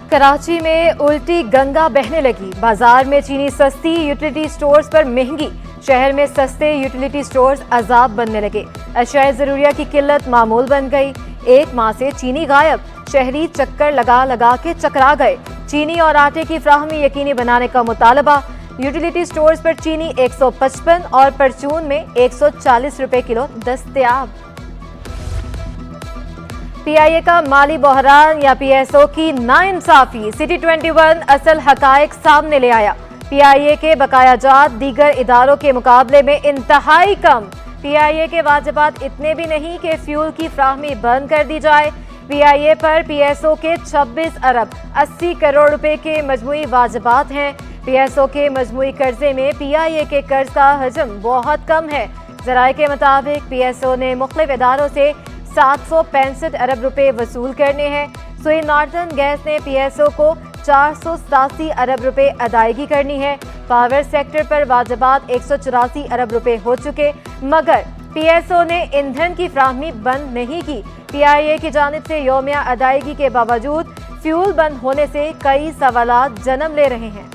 کراچی میں الٹی گنگا بہنے لگی، بازار میں چینی سستی، یوٹیلیٹی سٹورز پر مہنگی، شہر میں سستے یوٹیلیٹی سٹورز عذاب بننے لگے، اشیاء ضروریہ کی قلت معمول بن گئی، 1 ماہ سے چینی غائب، شہری چکر لگا لگا کے چکرا گئے، چینی اور آٹے کی فراہمی یقینی بنانے کا مطالبہ، یوٹیلیٹی سٹورز پر چینی 155 اور پرچون میں 140 روپے کلو دستیاب۔ پی آئی اے کا مالی بحران یا پی ایس او کی ناانصافی، سٹی 21 اصل حقائق سامنے لے آیا، پی آئی اے کے بقایا جات دیگر اداروں کے مقابلے میں انتہائی کم، پی آئی اے کے واجبات اتنے بھی نہیں کہ فیول کی فراہمی بند کر دی جائے، پی آئی اے پر پی ایس او کے 26 ارب 80 کروڑ روپے کے مجموعی واجبات ہیں، پی ایس او کے مجموعی قرضے میں پی آئی اے کے قرض کا حجم بہت کم ہے، ذرائع کے مطابق پی ایس او نے مختلف اداروں سے 765 ارب روپے وصول کرنے ہیں، سوئی نارتھرن گیس نے پی ایس او کو 487 ارب روپے ادائیگی کرنی ہے، پاور سیکٹر پر واجبات 184 ارب روپے ہو چکے، مگر پی ایس او نے ایندھن کی فراہمی بند نہیں کی، پی آئی اے کی جانب سے یومیہ ادائیگی کے باوجود فیول بند ہونے سے کئی سوالات جنم لے رہے ہیں۔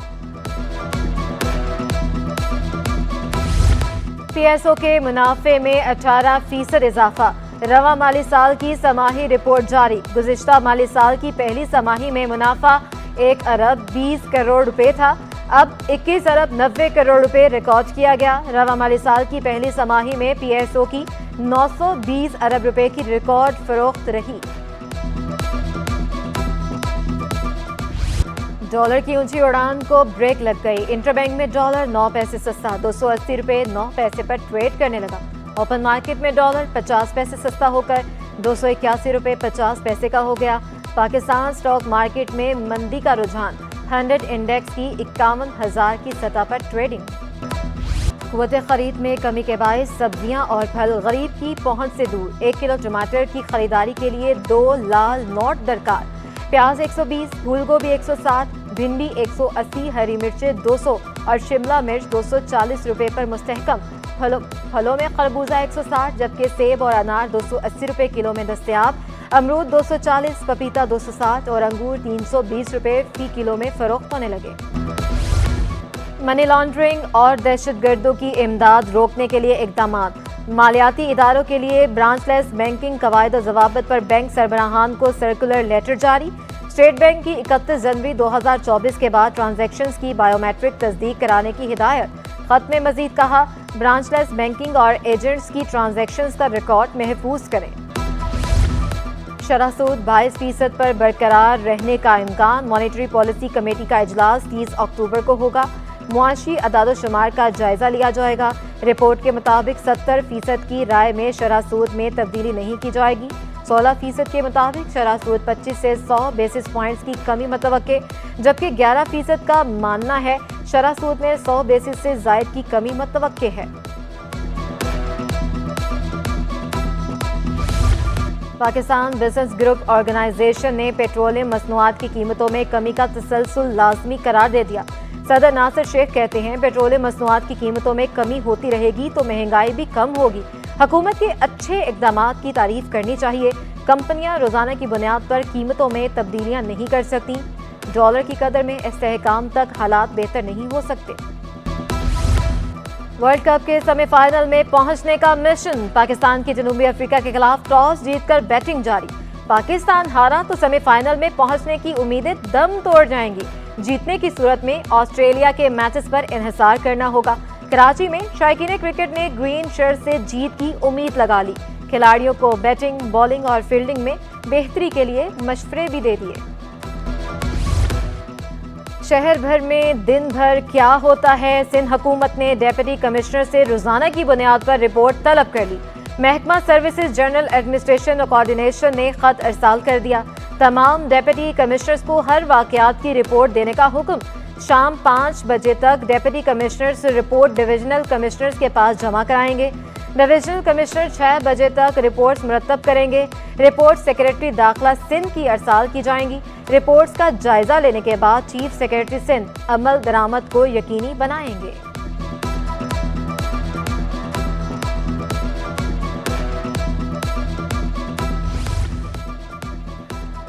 پی ایس او کے منافع میں 18% اضافہ، رواں مالی سال کی سماحی رپورٹ جاری، گزشتہ مالی سال کی پہلی سماحی میں منافع 1 ارب 20 کروڑ روپے تھا، اب 21 ارب 90 کروڑ روپے ریکارڈ کیا گیا، رواں مالی سال کی پہلی سماحی میں پی ایس او کی 920 ارب روپے کی ریکارڈ فروخت رہی۔ ڈالر کی اونچی اڑان کو بریک لگ گئی، انٹر بینک میں ڈالر 9 پیسے سستا 280 روپے 9 پیسے پر ٹریڈ کرنے لگا، اوپن مارکیٹ میں ڈالر 50 پیسے سستا ہو کر 281 روپے 50 پیسے کا ہو گیا۔ پاکستان سٹاک مارکیٹ میں مندی کا رجحان، 100 انڈیکس کی 51,000 کی سطح پر ٹریڈنگ۔ قوت خرید میں کمی کے باعث سبزیاں اور پھل غریب کی پہنچ سے دور، 1 کلو ٹماٹر کی خریداری کے لیے 2 لال نوٹ درکار، پیاز 120، پھول گوبھی 160، بھنڈی 180، ہری مرچیں 200 اور شملہ مرچ 240 روپے پر مستحکم۔ پھلوں میں خربوزہ 160 جبکہ سیب اور انار 280 روپے کلو میں دستیاب، امرود 240، پپیتا 260 اور انگور 320 روپے فی کلو میں فروخت ہونے لگے۔ منی لانڈرنگ اور دہشت گردوں کی امداد روکنے کے لیے اقدامات، مالیاتی اداروں کے لیے برانچ لیس بینکنگ قواعد و ضوابط پر بینک سربراہان کو سرکولر لیٹر جاری، اسٹیٹ بینک کی 31 جنوری 2024 کے بعد ٹرانزیکشنز کی بائیو میٹرک تصدیق کرانے کی ہدایت، خط میں مزید کہا برانچ لیس بینکنگ اور ایجنٹس کی ٹرانزیکشنز کا ریکارڈ محفوظ کریں۔ شرح سود 22% پر برقرار رہنے کا امکان، مانیٹری پالیسی کمیٹی کا اجلاس 30 اکتوبر کو ہوگا، معاشی اعداد و شمار کا جائزہ لیا جائے گا، رپورٹ کے مطابق 70% کی رائے میں شرح سود میں تبدیلی نہیں کی جائے گی، 16% کے مطابق شرح سود 25 سے 100 بیسس پوائنٹس کی کمی متوقع، جبکہ 11% کا ماننا ہے شرح سود میں 100 بیسس سے زائد کی کمی متوقع ہے۔ پاکستان بزنس گروپ آرگنائزیشن نے پیٹرولیم مصنوعات کی قیمتوں میں کمی کا تسلسل لازمی قرار دے دیا، صدر ناصر شیخ کہتے ہیں پیٹرولیم مصنوعات کی قیمتوں میں کمی ہوتی رہے گی تو مہنگائی بھی کم ہوگی، حکومت کے اچھے اقدامات کی تعریف کرنی چاہیے، کمپنیاں روزانہ کی بنیاد پر قیمتوں میں تبدیلیاں نہیں کر سکتی، ڈالر کی قدر میں استحکام تک حالات بہتر نہیں ہو سکتے۔ ورلڈ کپ کے سیمی فائنل میں پہنچنے کا مشن، پاکستان کی جنوبی افریقہ کے خلاف ٹاس جیت کر بیٹنگ جاری، پاکستان ہارا تو سیمی فائنل میں پہنچنے کی امیدیں دم توڑ جائیں گی، جیتنے کی صورت میں آسٹریلیا کے میچز پر انحصار کرنا ہوگا، کراچی میں شائقین کرکٹ نے گرین شرٹ سے جیت کی امید لگا لی، کھلاڑیوں کو بیٹنگ، بالنگ اور فیلڈنگ میں بہتری کے لیے مشورے بھی دے دیے۔ شہر بھر میں دن بھر کیا ہوتا ہے، سندھ حکومت نے ڈیپٹی کمشنر سے روزانہ کی بنیاد پر رپورٹ طلب کر لی، محکمہ سروسز جنرل ایڈمنسٹریشن اور کوارڈینیشن نے خط ارسال کر دیا، تمام ڈیپٹی کمشنرز کو ہر واقعات کی رپورٹ دینے کا حکم، شام 5 بجے تک deputy commissioners report divisional commissioners کے پاس جمع کرائیں گے، ڈویژنل کمشنر 6 بجے تک رپورٹس مرتب کریں گے، رپورٹ سیکریٹری داخلہ سندھ کی ارسال کی جائیں گی، رپورٹس کا جائزہ لینے کے بعد چیف سیکریٹری سندھ عمل درآمد کو یقینی بنائیں گے۔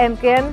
MKM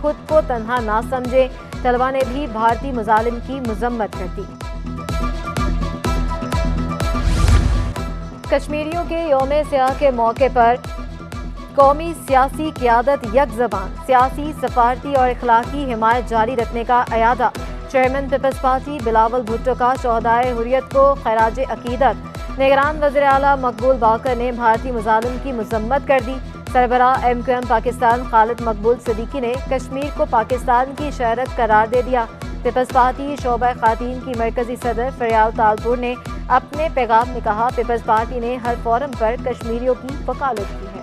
خود کو تنہا نہ سمجھے. طلبہ نے بھی بھارتی مظالم کی مذمت کر دی. کشمیریوں کے یوم سیاہ کے موقع پر قومی سیاسی قیادت یک زبان سیاسی سفارتی اور اخلاقی حمایت جاری رکھنے کا اعادہ. چیئرمین پیپلز پارٹی بلاول بھٹو کا شہدائے حریت کو خراج عقیدت. نگران وزیر اعلیٰ مقبول باقر نے بھارتی مظالم کی مذمت کر دی. سربراہ ایم کیو ایم پاکستان خالد مقبول صدیقی نے کشمیر کو پاکستان کی شہرت قرار دے دیا. پیپلز پارٹی شعبہ خواتین کی مرکزی صدر فریال تالپور نے اپنے پیغام میں کہا پیپلز پارٹی نے ہر فورم پر کشمیریوں کی وکالت کی ہے.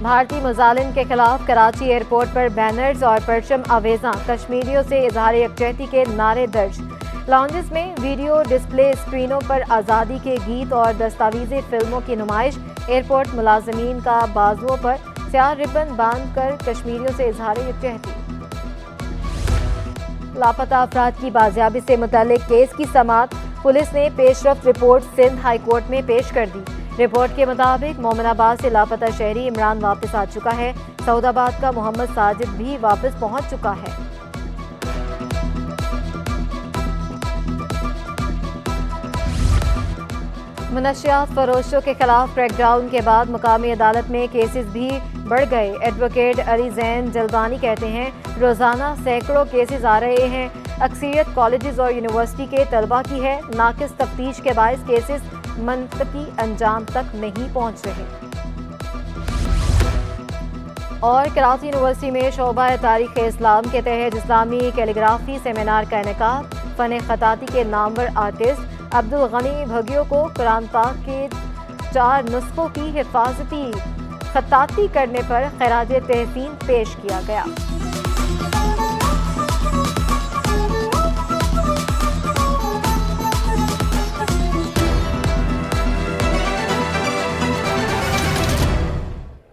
بھارتی مظالم کے خلاف کراچی ایئرپورٹ پر بینرز اور پرچم آویزاں. کشمیریوں سے اظہار یکجہتی کے نعرے درج. لاؤنجز میں ویڈیو ڈسپلے اسکرینوں پر آزادی کے گیت اور دستاویزی فلموں کی نمائش. ایئرپورٹ ملازمین کا بازوؤں پر سیاہ ربن باندھ کر کشمیریوں سے اظہار یکجہتی. لاپتہ افراد کی بازیابی سے متعلق کیس کی سماعت. پولیس نے پیش رفت رپورٹ سندھ ہائی کورٹ میں پیش کر دی. رپورٹ کے مطابق مومن آباد سے لاپتہ شہری عمران واپس آ چکا ہے. سعود آباد کا محمد ساجد بھی واپس پہنچ چکا ہے. منشیات فروشوں کے خلاف کریک ڈاؤن کے بعد مقامی عدالت میں کیسز بھی بڑھ گئے. ایڈوکیٹ علی زین جلبانی کہتے ہیں روزانہ سینکڑوں کیسز آ رہے ہیں. اکثریت کالجز اور یونیورسٹی کے طلباء کی ہے. ناقص تفتیش کے باعث کیسز منطقی انجام تک نہیں پہنچ رہے. اور کراچی یونیورسٹی میں شعبہ تاریخ اسلام کے تحت اسلامی کیلیگرافی سیمینار کا انعقاد. فن خطاطی کے نامور آرٹسٹ عبدالغنی بھگیو کو قرآن پاک کے 4 نسخوں کی حفاظتی خطاطی کرنے پر خراج تحسین پیش کیا گیا.